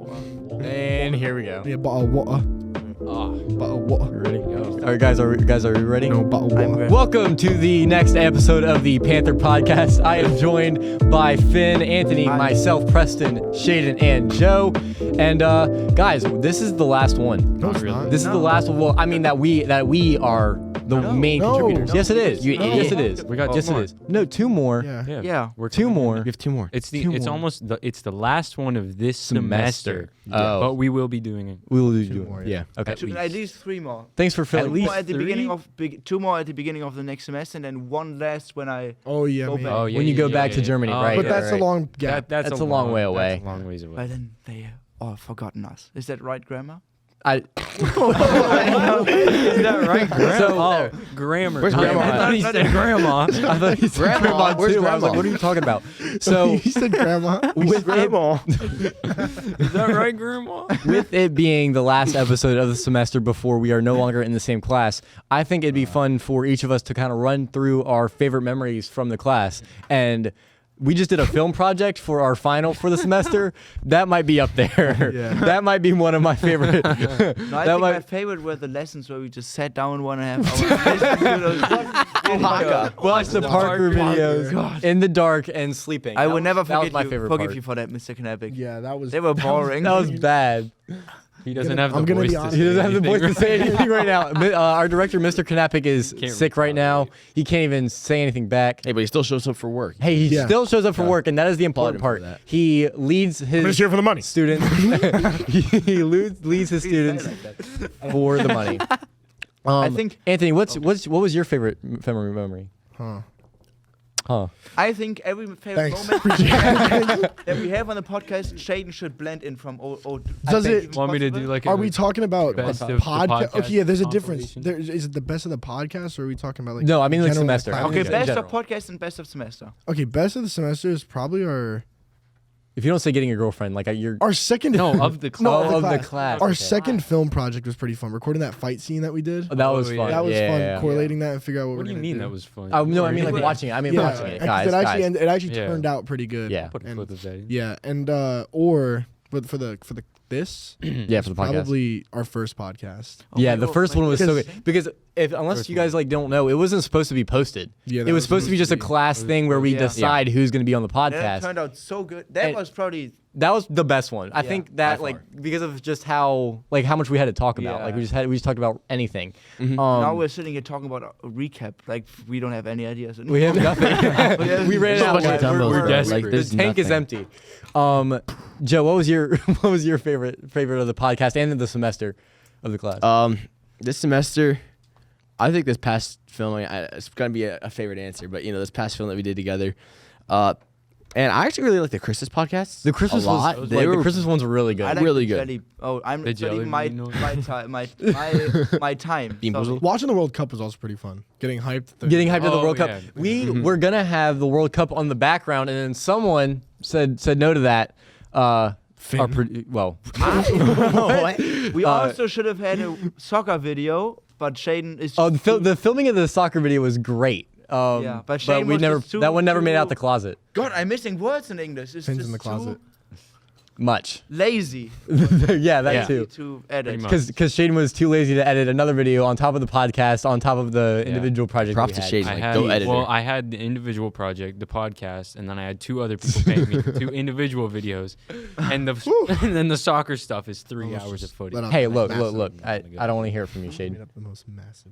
And here we go. Yeah, bottle of water. Bottle of water. Ready? All right, guys, are you ready? No, bottle of water. Welcome to the next episode of the Panther Podcast. I am joined by Finn, Anthony, myself, Preston, Shaden, and Joe. And guys, this is the last one. No, it's not. This is the last one. Well, I mean that we are the main contributors. Yes, it is. Yes, it is. We got yes, it is. No, two more. Yeah. We're Two more. We have two more. It's Two more. almost the last one of this semester. Oh. But we will be doing it. We will do Two it. more, Yeah. Okay. At least three more. Thanks for filling. At least More at the three? beginning of two more at the beginning of the next semester, and then one last when I Oh, yeah, Go man. back. Oh, yeah. When you yeah, go yeah, back yeah, to yeah. Germany, Oh, right? But yeah, that's a right. long gap. That's a long way away. That's a long ways away. But then they all forgotten us. Is that right, grammar? I. Is that right? So- Grammar. Where's Grandma? I thought he said grandma. I thought he said grandma Where's too. I was like, Grandma? what are you talking about? So he said grandma. with grandma. Is that right, grandma? with it being the last episode of the semester before we are no longer in the same class, I think it'd be fun for each of us to kind of run through our favorite memories from the class. And we just did a film project for our final for the semester. That might be up there. Yeah. That might be one of my favorite. No, I That think might- my favorite were the lessons where we just sat down 1.5 hours. Watch the Parker videos God. in the dark and sleeping. I That will never was- that was forget my you. favorite Forgive part. you for that, Mr. Knappick. Yeah, that was. They were boring. That was bad. He doesn't gonna- have the I'm gonna voice be to honest. say He doesn't have the voice to anything say right anything right now. Our director, Mr. Knappick, is Can't sick right now. He can't even say anything back. Hey, but he still shows up for work. Hey, he Yeah. still shows up for Yeah. work, and that is the important Applaud him part. for that. He leads I'm just his here for the money. students. he leads his students for the money. I think- Anthony, what was your favorite memory? Huh. Huh? I think every favorite Thanks. moment that we have on the podcast, Shaden should blend in from old. Does I think it- even Want me to do possible. like Are we talking about Best of the podcast? podcast Okay, yeah, there's a difference. compilation? Is it the best of the podcast, or are we talking about like? No, I mean like general semester. class? Okay, in best general. of podcast and best of semester. Okay, best of the semester is probably our If you don't say getting a girlfriend, like you're. second. No, of the No, class. of the class. Our Okay. second film project was pretty fun. Recording that fight scene that we did. That was Oh, fun. yeah. That was yeah, fun. yeah. Correlating that and figure out what, What we're do you gonna mean do. that was fun? No, I mean like watching it. I mean Yeah, watching it, 'cause guys. it actually Yeah. turned out pretty good. Yeah. Put a And- clip of that in. Yeah, and but for the this Yeah, for the podcast. probably our first podcast. Yeah, Okay, the well, first one was so because- good because unless First you guys like don't know, it wasn't supposed to be posted. Yeah, it that was supposed to be just a be- class thing where we Yeah. decide who's going to be on the That podcast. turned out so good. That And- was probably That was the best one. I Yeah, think that by like far. because of just how much we had to talk about. Yeah. Like we just talked about anything. now we're sitting here talking about a recap. Like we don't have any ideas. We have nothing. We ran There's a out. bunch of guys. dumbbells, We're though. desperate. Like, there's the tank is nothing. empty. Joe, what was your favorite of the podcast and the semester of the class? This semester, I think this past filming, it's gonna be a favorite answer, but this past film that we did together, and I actually really like the Christmas podcasts. the Christmas a lot. was They like, were the Christmas ones were really I good. like really the good. jelly- Oh, I'm The studying jelly my bean ones. my time. Bean Sorry. boozled? Watching the World Cup was also pretty fun. Getting hyped. Getting hyped to the Oh, World Cup. yeah. We were gonna have the World Cup on the background, and then someone said no to that. We also should have had a soccer video, but Shaden is. Oh, the filming of the soccer video was great. Yeah, but Shane we was never just too- that one never made too- out the closet. God, I'm missing words in English. It's Pins just in the closet. too Much. lazy Yeah, that Yeah. too. to edit. much. Because Shaden was too lazy to edit another video on top of the podcast, on top of the individual project. Props we to had. Shaden. I Like, had go editor. I had the individual project, the podcast, and then I had two other people paying me for two individual videos, and and then the soccer stuff is 3 Almost hours of just footage. let out Hey, the look. massive- I don't want to hear it from you, Made Shaden. up the most massive.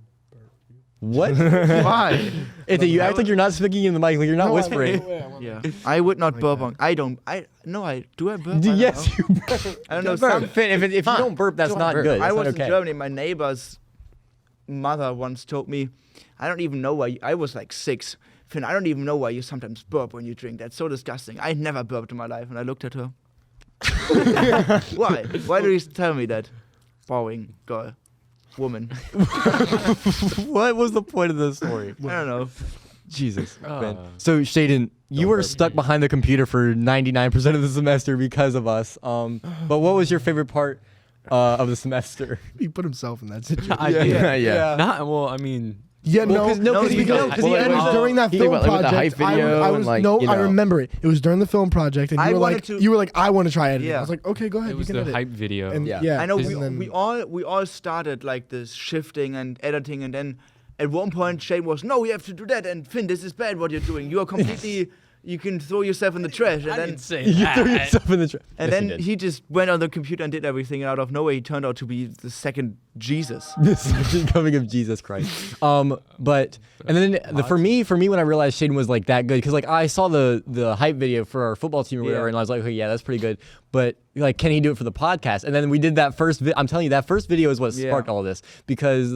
What? Why? Anthony, you act like you're not speaking in the mic, like you're not whispering. Yeah, I would not Like burp that. on. I don't. I no. I do. I burp. I don't Yes, know. you burp. I don't know. Burp. Finn, if you don't burp, that's Don't not burp. good. I That's was not okay. in Germany. My neighbor's mother once told me, I don't even know why. I was like 6. Finn, I don't even know why you sometimes burp when you drink. That's so disgusting. I never burped in my life, and I looked at her. Why? Why do you tell me that? Boring girl, woman. What was the point of this story? I don't know. Jesus. Ah. Ben. So Shaden, you were burp. stuck behind the computer for 99% of the semester because of us. But what was your favorite part of the semester? He put himself in that situation. I did. Yeah. Not well. I mean, Yeah, Well, no, 'cause- no, 'cause it's he because got- it well, was during that he film went, like, with the project. hype video I and, was like, no, you I know. remember it. It was during the film project, and I you were wanted like, to- you were like, I want to try editing. Yeah. I was like, okay, go ahead, It you was can the edit. hype video. And Yeah. yeah, I know and we then- all started like this shifting and editing, and then at one point Shane was, no, we have to do that, and Finn, this is bad what you're doing. You are completely, you can throw yourself in the trash, and I then didn't say You threw that. yourself in the trash. and then he just went on the computer and did everything, and out of nowhere he turned out to be the second Jesus. The second coming of Jesus Christ. But and then for me when I realized Shaden was like that good, because like I saw the hype video for our football team or whatever, Yeah. and I was like, okay, yeah, that's pretty good. But like, can he do it for the podcast? And then we did that first. I'm telling you, that first video is what Yeah. sparked all of this, because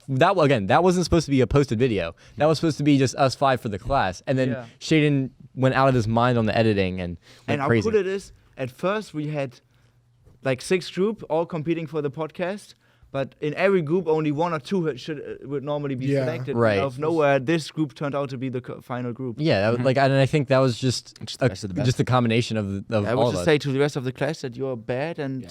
that wasn't supposed to be a posted video. That was supposed to be just us 5 for the class, and then Yeah. Shaden went out of his mind on the editing and went And how crazy. cool it is, at first we had like 6 group all competing for the podcast, but in every group only 1 or 2 would normally be Yeah. selected. Right. And out of nowhere, this group turned out to be the final group. Yeah, that was, like, and I think that was just Just the best of the best. just a combination of I all would of just us. say to the rest of the class that you're bad and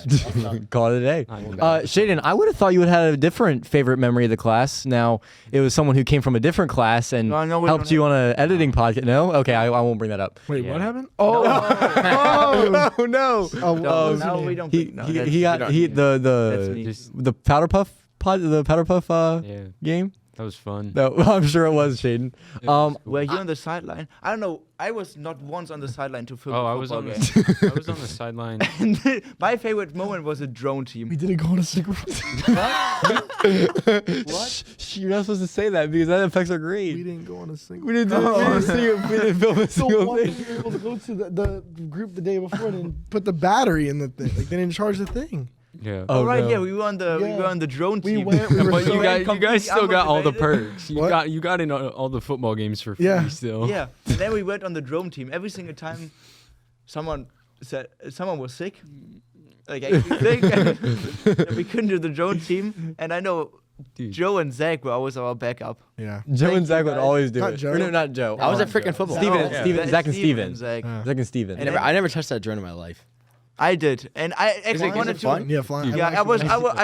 Call it a day. I know. Shaden, I would have thought you would have had a different favorite memory of the class. Now, it was someone who came from a different class and No, no, we helped don't you on an editing podcast. No? Okay, I won't bring that up. Wait, Yeah. what happened? Oh, no. Oh, now we don't. He, no, he, that's- he got that's the me. Just- the powder puff yeah, game. that was fun. No, I'm sure it was Shaden. It was cool. Were you on the sideline? I don't know. I was not once on the sideline to film Oh, a I was on football the I was on the sideline. game. And my favorite moment was a drone team. we didn't go on a single. What? You're not supposed to say that because that affects our We grade. didn't go on a single. We didn't film a So single why thing. were we able to go to the group the day before and put the battery in the thing? Like they didn't charge the thing. Yeah. Oh, Oh, right, no. yeah, we were on the drone We team. went. We were But so- you guys completely still got all the unmotivated. perks. What? You got in all the football games for free Yeah. still. Yeah, and then we went on the drone team. Every single time someone was sick, like actually sick, and we couldn't do the drone team. And I know Dude. Joe and Zach were always our backup. Yeah. Joe Thank and Zach you, would guys. always do Not it. Joe. Or no, not Joe. I was at Um, freaking football. Steven, No, Steven, Zach and Steven. and Zach. Yeah. Zach and Steven. And I never touched that drone in my life. I did, and I actually is wanted it to. fun? Yeah, flying. Yeah, I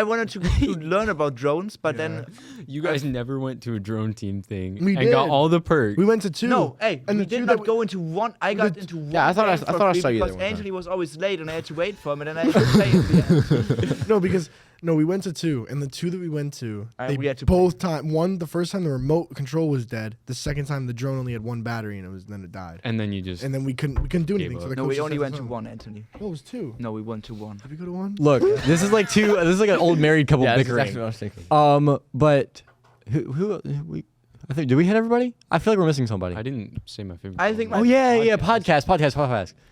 wanted to learn about drones, but then You guys never went to a drone team thing We and got did. all the perks. We went to 2. no, hey, and we the did two not that go into one. I got into one. Yeah, I thought game I for saw free you there because one time. Anthony was always late, and I had to wait for him, and then I had to play in the end. No, because we went to 2, and the 2 that we went to, We had to both time. One, the first time the remote control was dead. The second time the drone only had 1 battery, and then it died. And then you just And then we couldn't do Gave anything. up. So the No, coach we just only had went us to home. one, Anthony. No, it was 2. No, we went to one. Did we go to 1? Look, this is like an old married couple Yeah, that's bickering. exactly what I was thinking. But who we I think did we hit everybody? I feel like we're missing somebody. I didn't say my favorite. I think one. Oh yeah, podcast.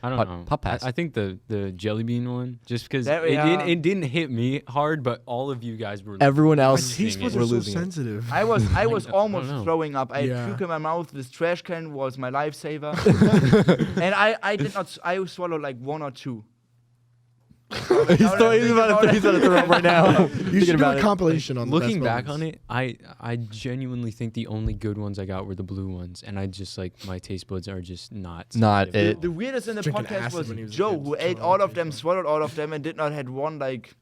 I don't know. Podcast. I think the jelly bean one, just because That- it yeah. didn't hit me hard, but all of you guys were. Everyone My else taste buds we're are so losing it. sensitive. I was I don't almost know. throwing up. I had Yeah. puke in my mouth. This trash can was my lifesaver, and I did not. I swallowed like 1 or 2. he's about to throw up right now. You Thinking should do about a it. compilation on the Looking best back on moments. it, I genuinely think the only good ones I got were the blue ones, and I just like my taste buds are just not. Not sensitive at it. all. The weirdest in the Drinking podcast acid was when he was a Joe, kid, who ate so all of okay, them, so- swallowed all of them, and did not had one like.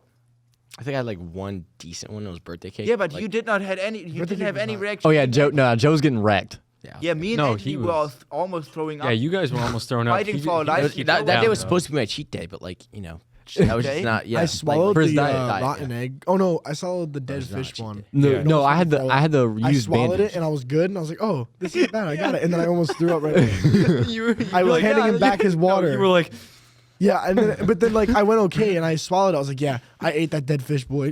I think I had like one decent one. It was birthday cake. Yeah, but like, you did not had any. You Birthday didn't cake have was any not- reaction. Oh yeah, to Joe. that. No, Joe's getting wrecked. Yeah, me and No, Anthony he were was- almost throwing up. Yeah, you guys were almost thrown up. Fighting He for our did- lives. he that did- day yeah. was supposed to be my cheat day, but like that was Okay. just not. Yeah, I swallowed for his the diet. rotten egg. Oh no, I swallowed the dead was not fish cheating. one. No, Yeah. no, No, I had it's I had to I use swallowed bandage. it and I was good, and I was like, "Oh, this is bad. I got it." And then I almost threw up right away. I was like, handing "Yeah, him back his water. No, you were like, Yeah, and then, but then like I went okay, and I swallowed it. I was like, "Yeah, I ate that dead fish, boy."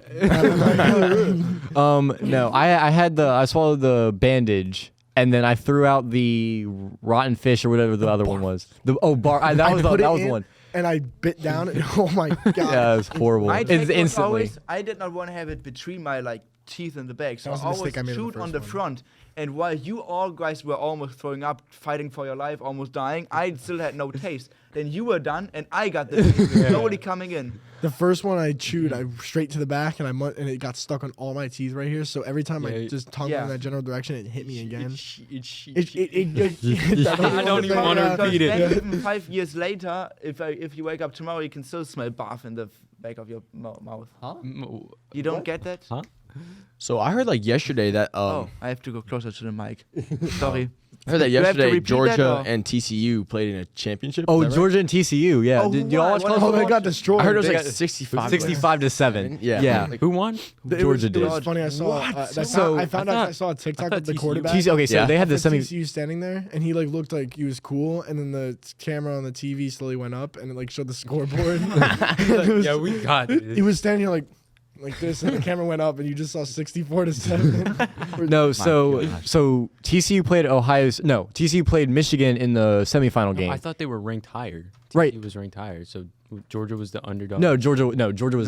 No, I swallowed the bandage. And then I threw out the rotten fish or whatever the other one was. That was put the it in, one. and I bit down. And, oh my god! Yeah, it was horrible. My It's take was instantly. always, I did not want to have it between my like teeth in the back, so That was I a always mistake I made in the shoot on first the one. front. And while you all guys were almost throwing up, fighting for your life, almost dying, I still had no taste. Then you were done, and I got the taste slowly coming in. The first one I chewed, I straight to the back, and and it got stuck on all my teeth right here. So every time Yeah, I just tongue yeah. in that general direction, it hit me again. I don't even want to Because repeat it. then even 5 years later, if you wake up tomorrow, you can still smell barf in the back of your mouth. M- You don't get that? Huh? So I heard like yesterday that I have to go closer to the mic. Sorry. I heard that You have to yesterday repeat that, Georgia or- and TCU played in a championship. Oh, Is that right? Georgia and TCU. Yeah. Oh, Did y'all watch who won? college Oh, they football? got destroyed. I heard it was They like got- 65. 65-7. Yeah. Yeah. Like, Who won? Georgia did. It was funny. I saw. So- I found I out. thought- I saw a TikTok I of the thought TCU quarterback. Okay, so Yeah. they had the With semi. TCU standing there, and he like looked like he was cool, and then the camera on the TV slowly went up, and it like showed the scoreboard. It was- Yeah, we got He it. was standing here like this, and the camera went up, and you just saw 64-7. No, so TCU played TCU played Michigan in the semifinal game. I thought they were ranked higher. Right. He was ranked higher, so Georgia was the underdog. No, Georgia was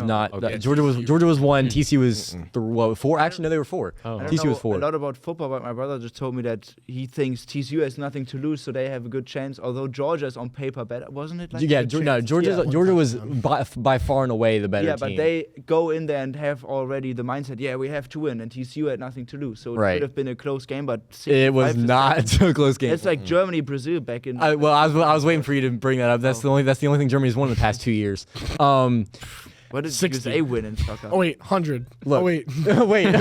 No. not. Okay. Georgia was one. TCU was 4. Actually, no, they were 4. Oh. I don't TCU know was 4. a lot about football, but my brother just told me that he thinks TCU has nothing to lose, so they have a good chance. Although Georgia is on paper better, wasn't it? Like Yeah, good no, chance. Georgia Yeah. was by far and away the better yeah, team. but they go in there and have already the mindset. Yeah, we have to win, and TCU had nothing to lose, so it Right. could have been a close game. But It was 65%. not a close game. It's like Germany, Brazil back in. I was waiting for you to bring that up. That's the only thing Germany's won in the past 2 years. What did 60. USA win in soccer? Oh wait, 100. Look. Oh wait. wait.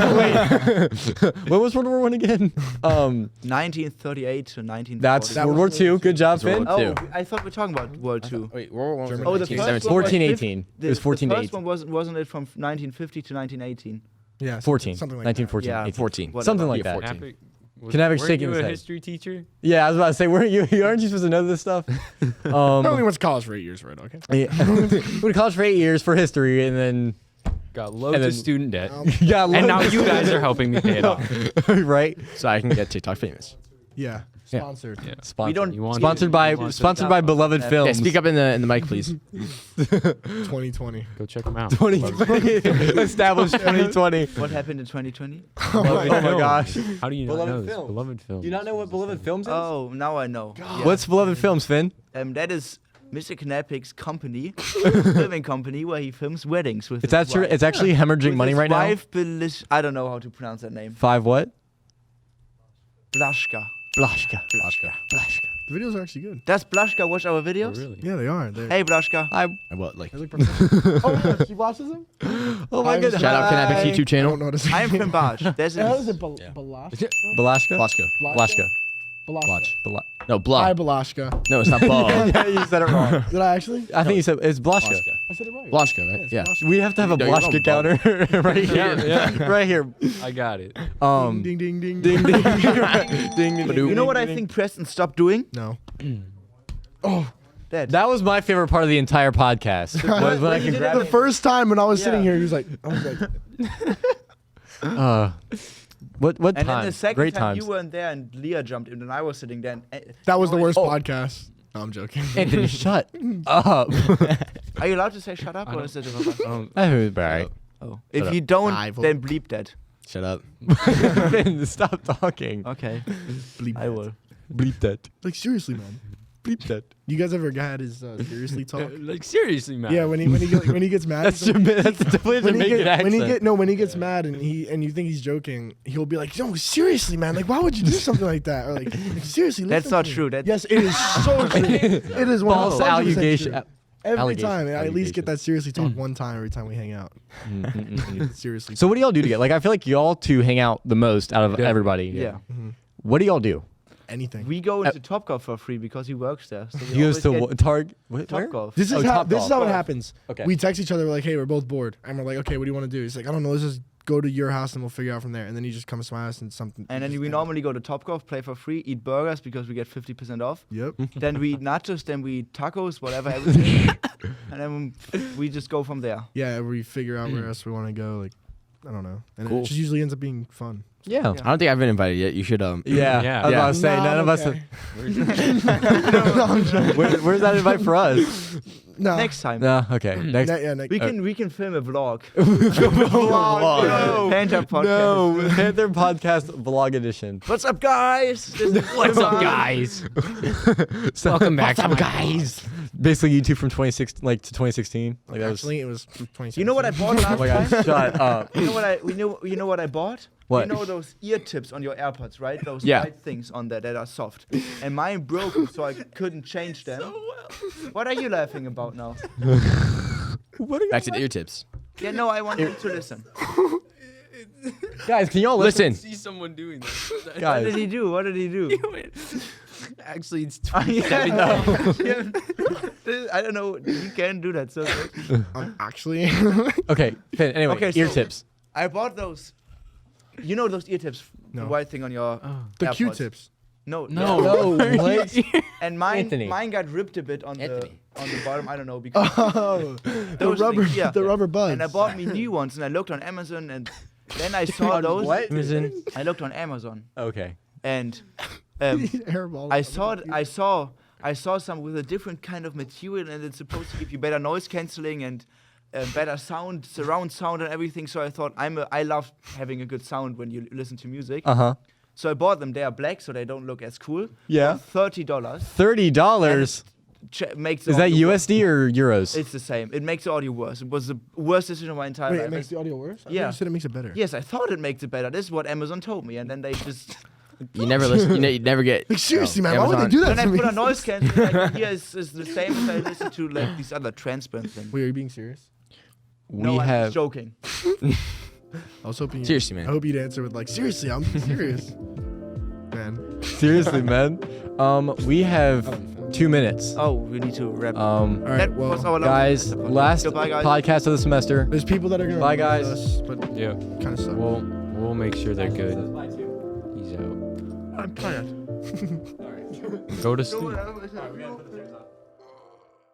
What was World War I again? 1938 to 1940. That's That World was War II. Good job, World Finn. War II. Oh, I thought we were talking about World Two. Wait, World War I was Germany. in Oh, the first 1917. one was 14-18. It was 14 The to first 18. one wasn't it from 1950 to 1918? Yeah. 14. Something like 1914. Yeah, 18. 14. Whatever. Something like Yeah, that. 14. Epic. Canavic Weren't shaking you his a head. history teacher? Yeah, I was about to say, aren't you supposed to know this stuff? that. I only went to college for 8 years, right? Okay. Yeah. Went to college for 8 years for history, and then Got loads And then- of student debt. got And now you guys are helping me pay it off. right. So I can get TikTok famous. Yeah. Yeah. Sponsored. Yeah. Sponsored. don't- You want sponsored to- by you want to- sponsored by Beloved Yeah, Films. Yeah, speak up in the mic, please. 2020. Go check them out. 2020 established 2020. What happened in 2020? Oh my gosh. How do you not Beloved know this? Films. Beloved Films. Do you not know what Beloved Films is? Oh, now I know. Yeah. What's Beloved Films, Finn? That is Mr. Knapik's company, filming company, where he films weddings with. It's his actually wife. it's actually hemorrhaging With money his right now. wife, I don't know how to pronounce that name. 5 what? Blashka. Blashka. The videos are actually good. Does Blashka watch our Oh, videos? really? Yeah, they are. They're, Hey, Blashka. What, like? they look professional. Oh, yeah, she watches them? Oh my I'm goodness. Shout out Canapic's I YouTube don't channel. know what to say. I'm Finn Barge. There's How is a, it? Yeah. Balashka? Blashka? Blaschka. Blashka. Balashka. Blotch. No, Hi, blah. Balashka. No, it's not blah. Yeah, you said it wrong. Did I actually? I think you said it's Blashka. Blotchka. I said it right. Blotchka, right? it's Yeah. Balashka. We have to have a No, you're Blashka wrong, counter right here. Yeah. Right here. I got it. Um, Ding, ding, ding, ding, ding. ding, ding, ding, ding. you know what I ding. think Preston stopped doing? No. That. That was my favorite part of the entire podcast. Was when I can grab The first time when I was sitting Yeah. here, he was like, I was like, what and then time? the second Great time times. you weren't there and Leah jumped in and I was sitting there. And, that was the worst Oh. podcast. No, I'm joking. Anthony, shut up. Are you allowed to say shut up I or don't- is it That was alright. Oh. If Shut you don't, Rival. then bleep that. Shut up. Finn, stop talking. Okay. Bleep I that. will. Bleep that. Like, seriously, man. Bleep that. You guys ever had his seriously talk? Like seriously, man. Yeah, when he gets mad. That's he's like- that's definitely a when he Jamaican get, when accent. he gets mad and you think he's joking, he'll be like, "No, seriously, man. Like, why would you do something like that?" Or like seriously. That's listen not to me." true. That's Yes, it is so true. It is False 100% allegation. true. Every allegation. time, I at least get that seriously talk Mm. one time every time we hang out. Seriously. So what do y'all do together? Like I feel like y'all two hang out the most out of Yeah. everybody. yeah. What do y'all do? Anything. We go into Topgolf for free because he works there. So we He goes always to get Target. Where? Topgolf. This is Oh, how Topgolf. this is how it happens. Okay. We text each other. We're like, "Hey, we're both bored," and we're like, "Okay, what do you want to do?" He's like, "I don't know. Let's just go to your house and we'll figure out from there." And then he just comes to my house and something. And then just we ends. normally go to Topgolf, play for free, eat burgers because we get 50% off. Yep. Then we eat nachos, then we eat tacos, whatever, everything. And then we just go from there. Yeah, we figure out where else we want to go. Like, I don't know. And Cool. it just usually ends up being fun. Yeah. Yeah. I don't think I've been invited yet. You should Yeah. Yeah. I was about to say Nah, none of us. okay. Where's that invite for us? No. Next time. No. Okay. Next. Yeah, next. We can film a vlog. No. Panther Podcast. No. Panther Podcast Vlog Edition. What's up, guys? This is What's up, guys? Welcome back to my guys? Basically, YouTube from 2016, like to 2016. Like that was. Actually, it was 2016. You know what I bought last Oh my god! time? Shut up. You know what I bought? What? You know those ear tips on your AirPods, right? Those Yeah. white things on there that are soft. And mine broke, so I couldn't change them. What are you laughing about now? What are you? Back to the ear tips. Yeah, no, I want you to listen. Guys, can y'all listen? Listen. See someone doing that. What did Guys, he do? What did he do? Actually, it's Yeah. I don't know. You can do that. So Actually. okay, Finn, anyway, Okay, ear so- tips. I bought those. You know those ear tips, No. the white thing on your The AirPods. Q-tips. No, No. No, what? And mine, Anthony. mine got ripped a bit on Anthony. the bottom. I don't know because Oh, Those things, yeah. the rubber buds. and I bought me new ones and I looked on Amazon and then I saw those. What? I looked on Amazon Okay. and Airball. I saw some with a different kind of material and it's supposed to give you better noise cancelling and better sound, surround sound and everything. So I thought I love having a good sound when you listen to music. Uh-huh. So I bought them. They are black, so they don't look as cool. Yeah. $30. $30. Makes the Is that audio worse. USD or euros? It's the same. It makes the audio worse. It was the worst decision of my entire Wait, life. it makes the audio worse? I thought Yeah. you said it makes it better. Yes, I thought it makes it better. This is what Amazon told me, and then they just. You never listen. You never get. Like, seriously, no, man, why would they Amazon. do that Then I to me? put a noise cancelling. Like, here is the same as I listen to like these other transparent things. Wait, are you being serious? No, I'm just joking. I was hoping. Seriously, man. I hope you'd answer with like, seriously, I'm serious. Man. Seriously, man. We have 2 minutes. Oh, we need to wrap. All right, that well, was our Guys, last Goodbye, guys. podcast of the semester. there's people that are gonna Bye, remind guys. us, but Yeah. kind of suck. We'll make sure they're good. He's out. I'm tired. Go to sleep. No,